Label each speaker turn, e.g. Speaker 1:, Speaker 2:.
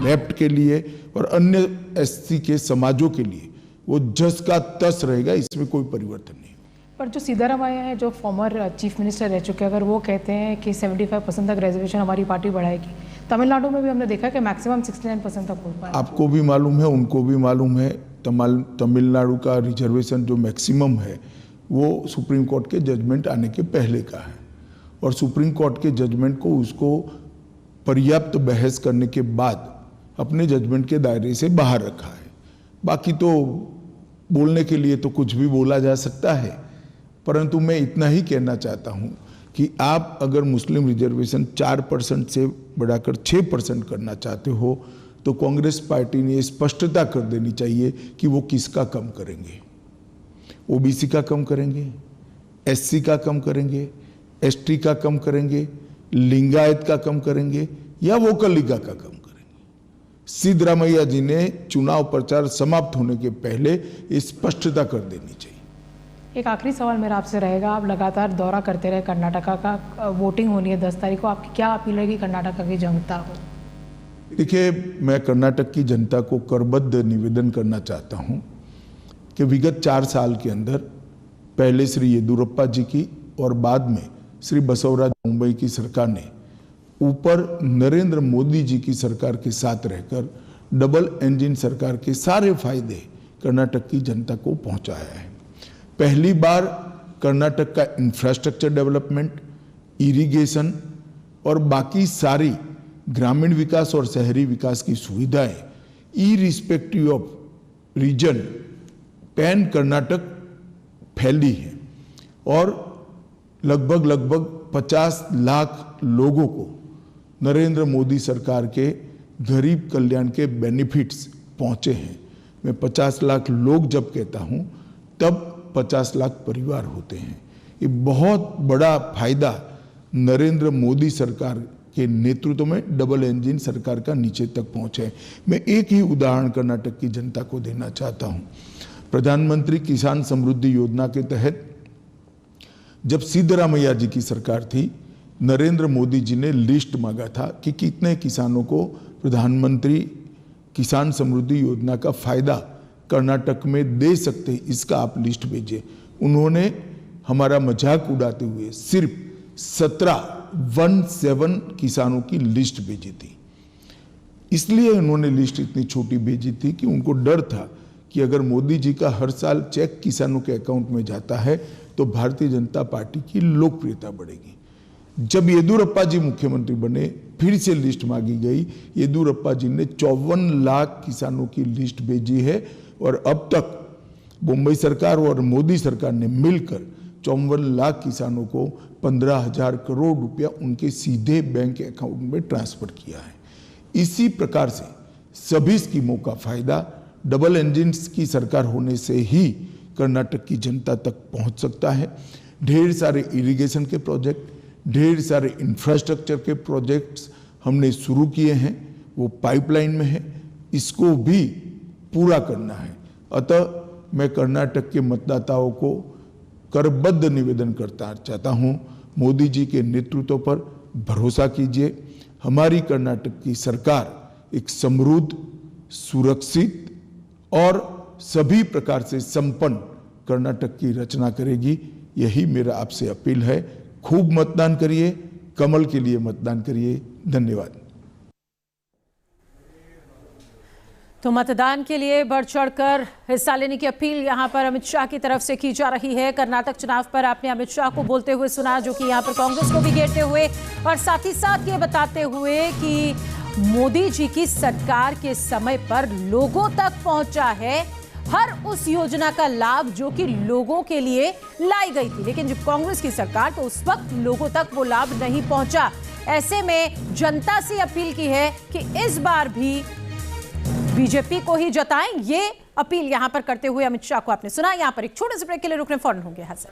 Speaker 1: Left के लिए और अन्य एससी के समाजों के लिए वो जस का तस रहेगा, इसमें कोई परिवर्तन नहीं।
Speaker 2: पर जो सीतारामैया है, जो फॉर्मर चीफ मिनिस्टर रह चुके हैं, अगर वो कहते हैं कि 75% तक रिजर्वेशन हमारी पार्टी बढ़ाएगी, तमिलनाडु में भी हमने देखा कि मैक्सिमम 69% तक हो पाया।
Speaker 1: आपको भी मालूम है, उनको भी मालूम है, तमिलनाडु का रिजर्वेशन जो मैक्सिमम है वो सुप्रीम कोर्ट के जजमेंट आने के पहले का है और सुप्रीम कोर्ट के जजमेंट को उसको पर्याप्त बहस करने के बाद अपने जजमेंट के दायरे से बाहर रखा है। बाकी तो बोलने के लिए तो कुछ भी बोला जा सकता है, परंतु मैं इतना ही कहना चाहता हूं कि आप अगर मुस्लिम रिजर्वेशन 4% से बढ़ाकर 6% करना चाहते हो तो कांग्रेस पार्टी ने स्पष्टता कर देनी चाहिए कि वो किसका कम करेंगे। ओबीसी का कम करेंगे, एससी का कम करेंगे, एसटी का कम करेंगे, लिंगायत का कम करेंगे या वोकल लीगा का कम करेंगे। सिद्धरामैया जी ने चुनाव प्रचार समाप्त होने के पहले स्पष्टता कर देनी चाहिए।
Speaker 2: एक आखिरी सवाल मेरा आपसे रहेगा, आप लगातार दौरा करते रहे कर्नाटका का, वोटिंग होनी है 10 तारीख को, आपकी क्या अपील रहेगी कर्नाटका की जनता को?
Speaker 1: देखिए, मैं कर्नाटक की जनता को करबद्ध निवेदन करना चाहता हूं कि विगत 4 साल के अंदर पहले श्री येदियुरप्पा जी की और बाद में श्री बसवराज बोम्मई की सरकार ने ऊपर नरेंद्र मोदी जी की सरकार के साथ रहकर डबल इंजन सरकार के सारे फायदे कर्नाटक की जनता को पहुंचाया है। पहली बार कर्नाटक का इंफ्रास्ट्रक्चर डेवलपमेंट, इरिगेशन और बाकी सारी ग्रामीण विकास और शहरी विकास की सुविधाएं irrespective of region pan Karnataka फैली है और लगभग 50 लाख लोगों को नरेंद्र मोदी सरकार के गरीब कल्याण के बेनिफिट्स पहुंचे हैं। मैं 50 लाख लोग जब कहता हूं तब 50 लाख परिवार होते हैं। ये बहुत बड़ा फायदा नरेंद्र मोदी सरकार के नेतृत्व में डबल इंजन सरकार का नीचे तक पहुंचा है। मैं एक ही उदाहरण कर्नाटक की जनता को देना चाहता हूं। प्रधानमंत्री किसान समृद्धि योजना के तहत जब सिद्धरामैया जी की सरकार थी, नरेंद्र मोदी जी ने लिस्ट मांगा था कि कितने किसानों को प्रधानमंत्री किसान समृद्धि योजना का फायदा कर्नाटक में दे सकते, इसका आप लिस्ट भेजिए। उन्होंने हमारा मजाक उड़ाते हुए सिर्फ 17 किसानों की लिस्ट भेजी थी। इसलिए उन्होंने लिस्ट इतनी छोटी भेजी थी कि उनको डर था कि अगर मोदी जी का हर साल चेक किसानों के अकाउंट में जाता है तो भारतीय जनता पार्टी की लोकप्रियता बढ़ेगी। जब येदियुरप्पा जी मुख्यमंत्री बने, फिर से लिस्ट मांगी गई। येदियुरप्पा जी ने 54 लाख किसानों की लिस्ट भेजी है और अब तक मुंबई सरकार और मोदी सरकार ने मिलकर 54 लाख किसानों को 15,000 करोड़ रुपया उनके सीधे बैंक अकाउंट में ट्रांसफर किया है। इसी प्रकार से सभी स्कीमों का फायदा डबल इंजन की सरकार होने से ही कर्नाटक की जनता तक पहुंच सकता है। ढेर सारे इरिगेशन के प्रोजेक्ट, ढेर सारे इंफ्रास्ट्रक्चर के प्रोजेक्ट्स हमने शुरू किए हैं, वो पाइपलाइन में है, इसको भी पूरा करना है। अतः मैं कर्नाटक के मतदाताओं को करबद्ध निवेदन करता चाहता हूं, मोदी जी के नेतृत्व पर भरोसा कीजिए। हमारी कर्नाटक की सरकार एक समृद्ध, सुरक्षित और सभी प्रकार से संपन्न कर्नाटक की रचना करेगी। यही मेरा आपसे अपील है। खूब मतदान करिए, कमल के लिए मतदान करिए। धन्यवाद।
Speaker 3: तो मतदान के लिए बढ़ चढ़कर हिस्सा लेने की अपील यहां पर अमित शाह की तरफ से की जा रही है। कर्नाटक चुनाव पर आपने अमित शाह को बोलते हुए सुना, जो कि यहां पर कांग्रेस को भी घेरते हुए और साथ ही साथ ये बताते हुए कि मोदी जी की सरकार के समय पर लोगों तक पहुंचा है हर उस योजना का लाभ जो कि लोगों के लिए लाई गई थी, लेकिन जब कांग्रेस की सरकार तो उस वक्त लोगों तक वो लाभ नहीं पहुंचा। ऐसे में जनता से अपील की है कि इस बार भी बीजेपी को ही जताएं। ये अपील यहां पर करते हुए अमित शाह को आपने सुना। यहां पर एक छोटे से ब्रेक के लिए रुकने फौरन होंगे हाजिर।